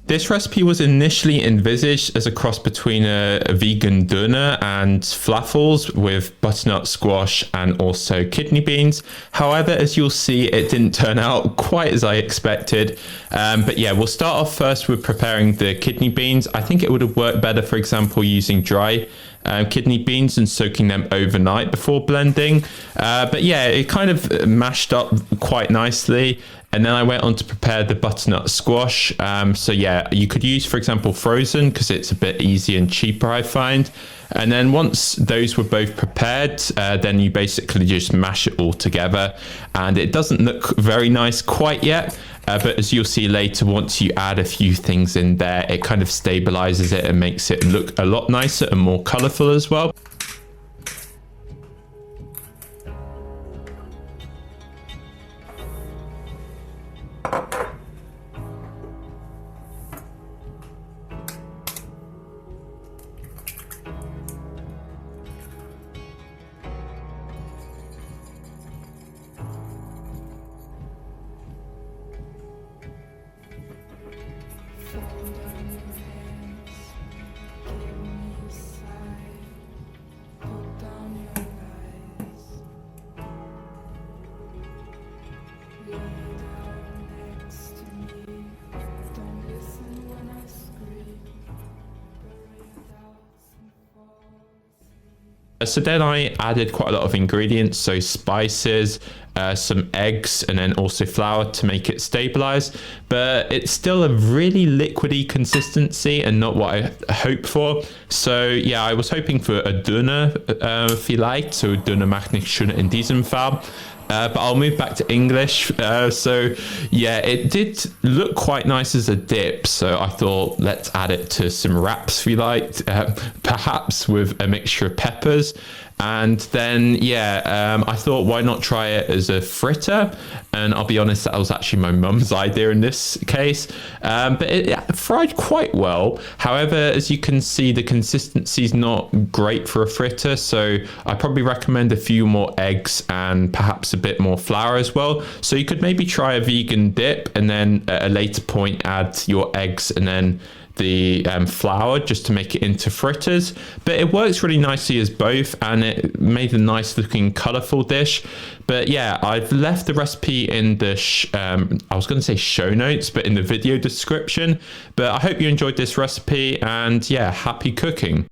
This recipe was initially envisaged as a cross between a vegan doner and falafels with butternut squash and also kidney beans. However, as you'll see, it didn't turn out quite as I expected. But yeah, we'll start off first with preparing the kidney beans. I think it would have worked better, for example, using dry kidney beans and soaking them overnight before blending. But yeah, it kind of mashed up quite nicely. And then I went on to prepare the butternut squash. So yeah, you could use, for example, frozen because it's a bit easier and cheaper, I find. And then once those were both prepared, then you basically just mash it all together. And it doesn't look very nice quite yet. But as you'll see later, once you add a few things in there, it kind of stabilizes it and makes it look a lot nicer and more colorful as well. So then I added quite a lot of ingredients, so spices, some eggs, and then also flour to make it stabilize. But it's still a really liquidy consistency and not what I hope for. So yeah, I was hoping for a Döner vielleicht, so Döner macht nicht schön in diesem Fall. But I'll move back to English. So yeah, it did look quite nice as a dip. So I thought, let's add it to some wraps if you liked, perhaps with a mixture of peppers. And then, yeah, I thought, why not try it as a fritter? And I'll be honest, that was actually my mum's idea in this case. But it fried quite well. However, as you can see, the consistency is not great for a fritter. So I probably recommend a few more eggs and perhaps a bit more flour as well. So you could maybe try a vegan dip and then at a later point add your eggs and then the flour just to make it into fritters. But it works really nicely as both, and it made a nice looking colorful dish. But yeah, I've left the recipe in the I was going to say show notes, but in the video description. But I hope you enjoyed this recipe, and yeah, happy cooking.